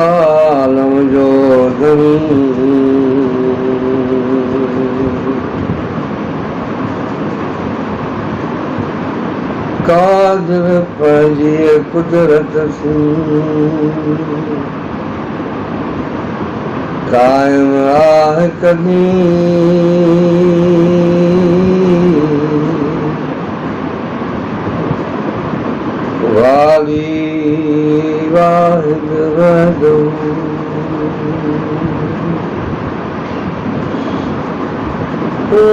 आलम जो धनी कादर पंहिंजी कुदरत कायम आहे कॾहिं वाली वाहिद वहदो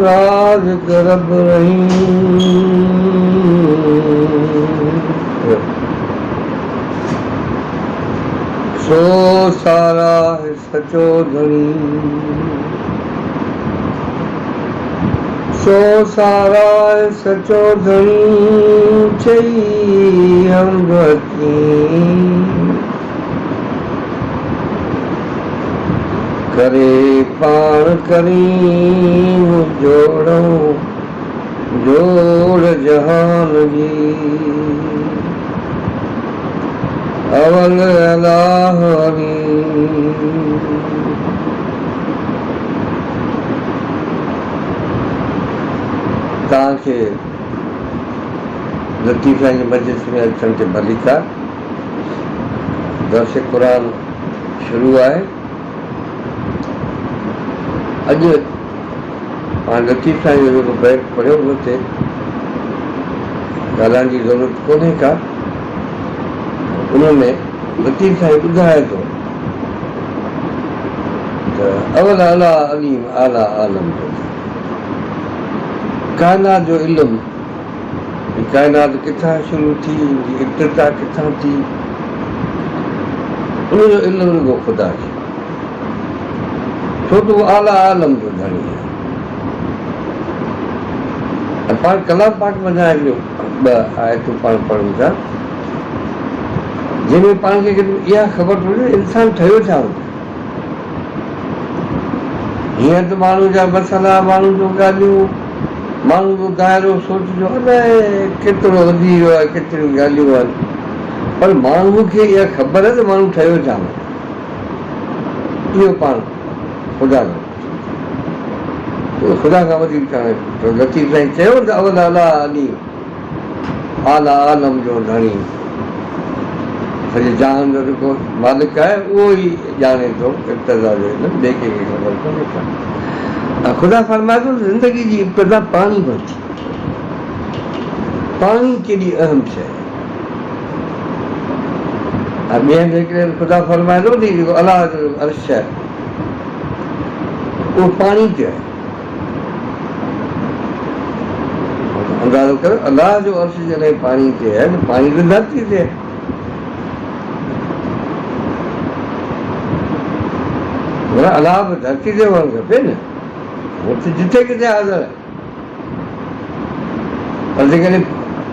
राज रब सो सारा है सचो धनी सो सारा है सचो धनी चई हमदकी करे पाण करीम जोड़ो जोड़ जहान जी अवल अलाह अली तव्हांखे लतीफ़ा जी मजलिस में अचण ते भलीका दर्स क़ुरान शुरू आहे अॼु पाण लतीफ़ा जो जेको बैग पढ़ियो हुओ हुते ॻाल्हाइण जी ज़रूरत कोन्हे का उनमें लतीफ़ साईं ॿुधाए थो त अवल अला अलीम आला आलम जो काइनात जो इल्मु काइनात किथां शुरू थी इब्तिदा किथां थी उनजो इल्मु रुॻो ख़ुदा खे छो त उहो आला आलम जो धणी आहे पाण कलाम पाक वधाए जो ॿ आयतूं पाण पढ़ूं था जंहिंमें पाण खे इहा ख़बर पवे इंसान ठहियो छा हूंदो हीअं त माण्हू जा मसाला माण्हू जूं ॻाल्हियूं माण्हू जो दाइरो सोच जो अलाए केतिरो वधी वियो आहे केतिरियूं ॻाल्हियूं आहिनि पर माण्हू खे इहा ख़बर आहे त माण्हू ठहियो छा हूंदो इहो पाण ख़ुदा ख़ुदा खां वधीक कान्हे लतीफ़ साईं चयो त अवल अला अली आला आलम जो धणी सॼे जहान जो जेको मालिक आहे उहो ई ॼाणे थो इब्तिदा जो ॿिए कंहिंखे ख़बर कोन्हे का ख़ुदा फरमाए थो ज़िंदगी जी इब्तिदा पाणी वरिती पाणी केॾी अहम शइ आहे ॿिए हंधि हिकिड़े ख़ुदा फरमाए थो नी जेको अलाह जो अर्श आहे उहो पाणी ते आहे अंदाज़ो कयो अलाह जो अर्श जॾहिं पाणी ते आहे त पाणी त धरती ते आहे अलाह बि धरती ते हुअणु खपे न उहो त जिथे किथे हाज़िर आहे पर जेकॾहिं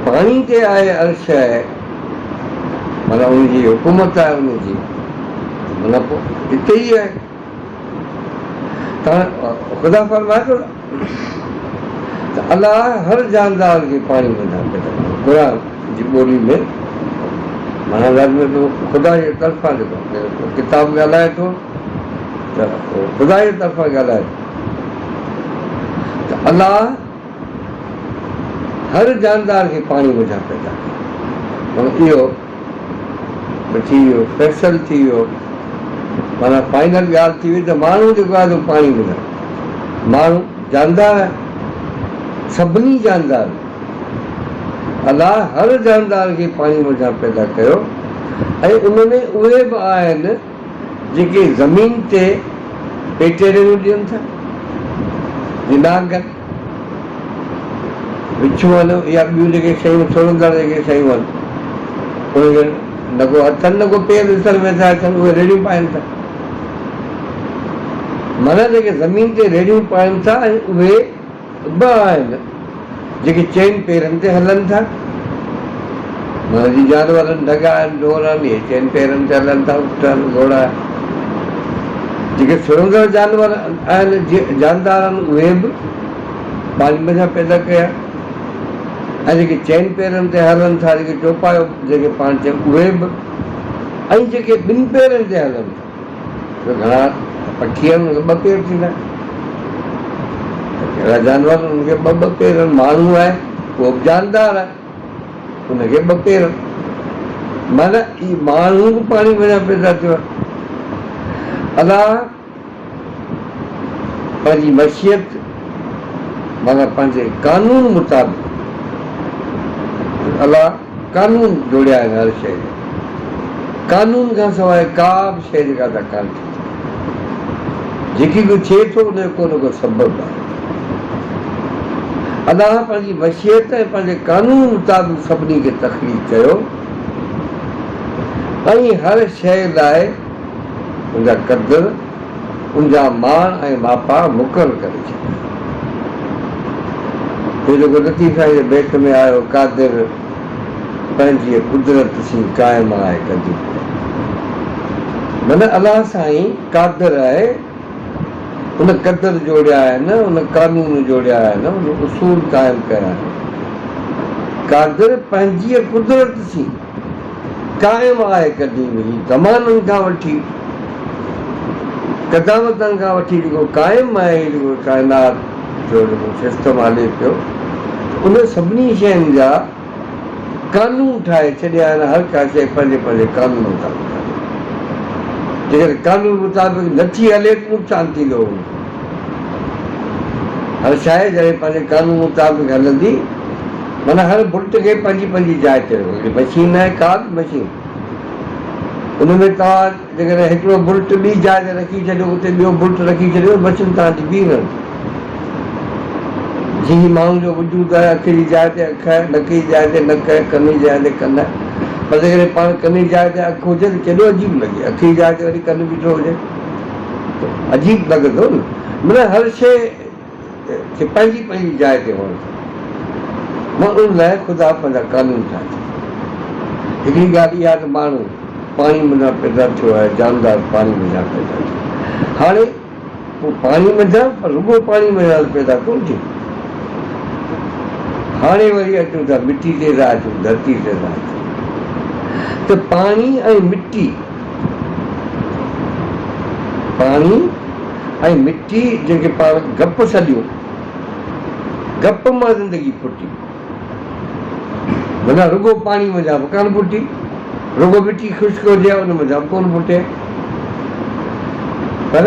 पाणी ते आहे अर्श आहे माना उनजी हुकूमत आहे उनजी माना पोइ हिते ई आहे ख़ुदा फरमाए थो त अलाह हर जानदार खे पाणी वञा पैदा क़ुर जी ॿोली में माना में तो ख़ुदा जे तरफ़ां जेको किताब ॻाल्हाए थो त ख़ुदा जे तरफ़ां ॻाल्हाए त अलाह हर जानदार खे पाणी वञा पैदा माना इहो थी वियो फैसल थी वियो माना फाइनल ॻाल्हि थी वई त माण्हू जेको आहे तो पाणी वञा माण्हू जानदार आहे सभिनी जानदार अलाह हर जानदार खे पाणी वञा पैदा कयो ऐं उनमें उहे बि आहिनि जेके ज़मीन ते पेटेरियूं ॾियनि था जिनाग विछूं आहिनि या ॿियूं जेके शयूं छोड़ंदड़ जेके शयूं आहिनि उनखे न को हथनि न को पेर ॾिसण वेठा अचनि उहे रेड़ियूं पाइनि था माना जेके ज़मीन ते रेड़ियूं पाइनि था ऐं उहे ॿ आहिनि जेके चइनि पेरनि ते हलनि था माना जीअं जानवरनि ढगा आहिनि ढोर आहिनि इहे चइनि पेरनि ते हलनि था ऊठ आहिनि घोड़ा जेके सुरंदड़ जानवर आहिनि जानदार आहिनि उहे बि पाणी मथां पैदा कया। ऐं जेके चइनि पेरनि ते हलनि था, जेके चौपायो जेके पाण चयूं उहे बि, ऐं जेके ॿिनि पेरनि ते हलनि था, घणा पखी आहिनि उनखे ॿ पेर थींदा आहिनि, अहिड़ा जानवर उनखे ॿ पेर आहिनि। माण्हू आहे उहो बि जानदार आहे, उनखे ॿ पेर। माना ई माण्हू बि पाणी मथां पैदा थियो आहे। अलाह पंहिंजी मशियत माना पंहिंजे कानून मुताबिक़ अलाह कानून जोड़िया आहिनि हर शइ जा। कानून खां सवाइ का बि शइ जेका त कान थी, जेकी बि थिए थो उनजो को न को सबबु आहे। अलाह पंहिंजी मशियत ऐं पंहिंजे कानून मुताबिक़ सभिनी खे तकलीफ़ कयो ऐं हर शइ लाइ उनजा क़दुरु, उनजा मान ऐं मापा मुक़ररु करे छॾिया। इहो जेको लतीफ़ा जे बैत में आयो, क़ादिर पंहिंजी कुदरत सी क़ाइमु आहे कदी। माना अलाह साईं क़ादिर आहे, उन क़दुरु जोड़िया आहिनि, उन कानून जोड़िया आहिनि, उन उसूल क़ाइमु कया आहिनि। क़ादिर पंहिंजी कुदरत सी क़ाइमु आहे क़दीम, ही ज़माननि खां वठी क़दामतनि खां वठी जेको क़ाइमु आहे, जेको काइनात जो जेको सिस्टम हले पियो, उन सभिनी शयुनि जा कानून ठाहे छॾिया आहिनि। हर का शइ पंहिंजे पंहिंजे कानून मुताबिक़ हले। जेकर कानून मुताबिक़ नथी हले त नुक़सानु थींदो। हर शइ जॾहिं पंहिंजे कानून मुताबिक़ हलंदी, माना हर बुल्ट खे पंहिंजी पंहिंजी जाइ ते रखो। मशीन आहे का बि मशीन, उनमें तव्हां जेकॾहिं हिकिड़ो बुल्ट ॿी जाइ ते रखी छॾियो, उते ॿियो बुल्ट रखी छॾियो, मशीन तव्हांजी बीह रहंदी। जीअं माण्हू जो वजूद आहे, अखि जी जाइ ते अखि आहे, नक जी जाइ ते नक आहे, कन जी जाइ ते कन आहे। पर जेकॾहिं पाण कन जी जाइ ते अखि हुजे त केॾो अजीब लॻे, अखि जी जाइ ते वरी कन बीठो हुजे त अजीब लॻंदो न। माना हर शइ खे पंहिंजी पंहिंजी जाइ ते हुअणु खपे। मां उन लाइ ख़ुदा पंहिंजा कानून ठाहिया। हिकिड़ी ॻाल्हि इहा त माण्हू पाणी मथां पैदा थियो आहे, जानदार पाणी मथां पैदा थियो। हाणे पोइ पाणी मथां, पर रुॻो पाणी मथां पैदा कोन थियो। हाणे वरी अचूं था मिटी ते था अचूं, धरती ते था अचूं। त पाणी ऐं मिटी, पाणी ऐं मिटी जेके पाण गप सॾियूं, गप मां ज़िंदगी फुटी। माना रुॻो पाणी मथां बि कान फुटी, रुॻो मिटी ख़ुश्क हुजे उन मथां बि कोन फुटे। पर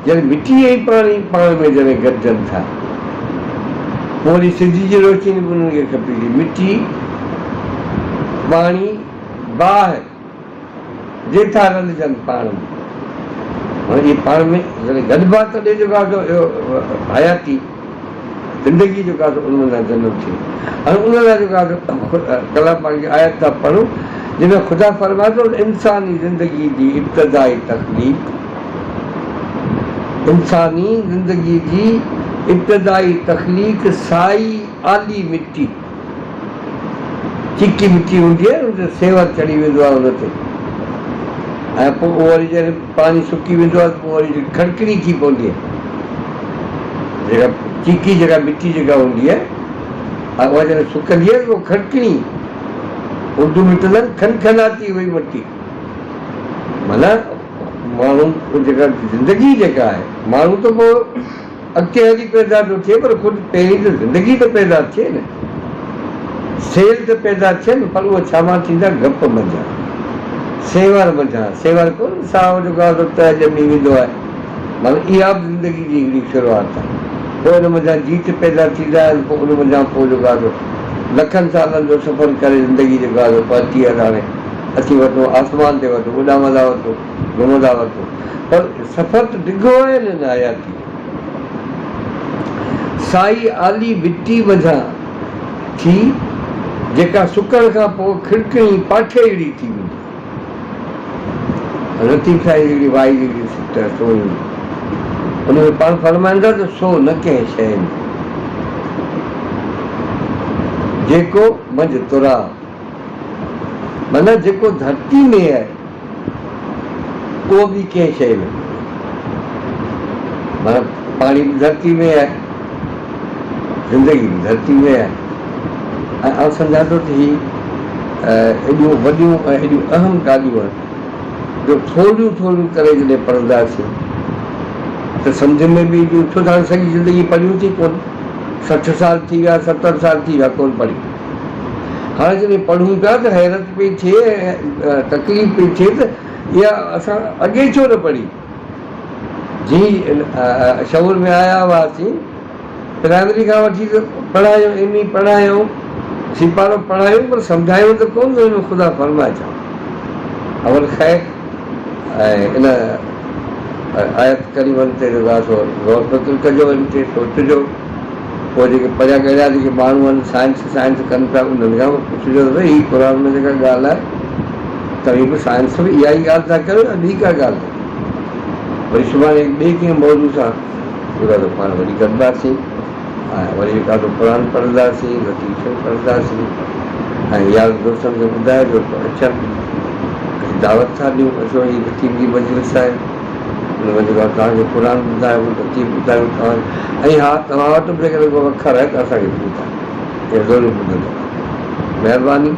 जॾहिं मिटी ऐं पाणी पाण में जॾहिं गॾिजनि था, पोइ वरी सिज जी रोशनी बि उन्हनि खे खपे थी। मिटी, पाणी, बाहि जेठा रंधिजनि पाण में। हाणे इहे पाण में जॾहिं गॾिबा तॾहिं जेको आहे हयाती ज़िंदगी जेको आहे उन लाइ जनमु थियो। हाणे उन लाइ जेको आहे कलाम पाण खे आयत था पढ़ूं, जंहिंमें ख़ुदा फरमाए थो इंसानी ज़िंदगी जी इब्तिदाई तकलीफ़, इंसानी ज़िंदगी जी इब्तिदाई तकलीफ़ साई आली मिटी, चिकी मिटी हूंदी आहे, उन ते सेवर चढ़ी वेंदो आहे उन ते, ऐं पोइ उहो वरी जॾहिं पाणी सुकी वेंदो आहे पोइ वरी खड़किड़ी थी पवंदी आहे। जेका चिकी जेका मिटी जेका हूंदी आहे, ऐं उहा जॾहिं सुकंदी आहे उहा खड़किड़ी, उर्दू में चवंदा आहिनि खनखनाती हुई मिटी। माना माण्हू जेका ज़िंदगी जेका आहे, माण्हू त पोइ अॻिते हली पैदा थो थिए, पर ख़ुदि पहिरीं त ज़िंदगी त पैदा थिए न, सेल त पैदा थिए न। पर उहा छा मां थींदा गप मज़ा, सेवर मज़ा, सेवर कोन साओ जेको आहे त ॼमी वेंदो आहे। माना इहा बि ज़िंदगी जी हिकिड़ी शुरूआति आहे। पोइ हुन मथां जीत पैदा थींदा आहिनि, पोइ उन मथां पोइ जेको आहे लखनि सालनि जो सफ़र करे ज़िंदगी जेको आहे पहुची आहे, हाणे अची वठो आसमान ते वठो, उॾामंदा वठो, घुमंदा वठो, पर सफ़र त डिघो आहे न हयाती। साई आली मिटी मथां थी, जेका सुकण खां पोइ खिड़किड़ी पाठे अहिड़ी थी वेंदी। लतीफ़ा जी वाई जी सोई उनमें पाण फरमाईंदा त सो न कंहिं शइ में जेको मंझि तुरा, माना जेको धरती में आहे उहो बि कंहिं शइ में, माना पाणी बि धरती में आहे, ज़िंदगी धरती में आहे ऐं आउं सम्झां थो त ही एॾियूं वॾियूं ऐं एॾियूं अहम ॻाल्हियूं आहिनि जो थोरियूं करे जॾहिं पढ़ंदासीं त सम्झ में बि ईंदियूं। छो त हाणे सॼी ज़िंदगी पढ़ियूं थी कोन, 60 साल थी विया, 70 साल थी विया, कोन पढ़ियूं। हाणे जॾहिं पढ़ूं था त हैरत पई थिए ऐं तकलीफ़ पई थिए त इहा असां अॻे छो न पढ़ी। जीअं शऊर में आया हुआसीं, प्राइमरी खां वठी त पढ़ायूं, एम ई पढ़ायूं, सिपारो पढ़ायूं, पर सम्झायूं त कोन थो हिन ख़ुदा फरमाए छा। अवल ख़ैर ऐं इन आयत करीमनि ते गौर फ़िक्र कजो, इन ते सोचिजो। पोइ जेके परियां कहिड़ा जेके माण्हू आहिनि साइंस कनि था, उन्हनि खां पुछिजो त भई हीअ क़ुर में जेका ॻाल्हि आहे तव्हीं बि साइंस में इहा ई ॻाल्हि था कयो या ॿी का ॻाल्हि। वरी सुभाणे ॿिए कंहिं मौज़ू सां पूरा त पाण वरी गॾंदासीं ऐं वरी ॾाढो क़ुर पढ़ंदासीं, लतीफ़ो पढ़ंदासीं ऐं यार दोस्तनि खे ॿुधाइजो अचनि, दावत था ॾियूं, अचो हीअ लतीफ़ जी मजलिस आहे, हुन में जेको तव्हांखे क़ुर ॿुधायो, लतीफ़ ॿुधायो तव्हां। ऐं हा, तव्हां वटि बि जेकॾहिं को अखर आहे त असांखे ॿुधायो, इहो ज़रूरु ॿुधंदो। महिरबानी।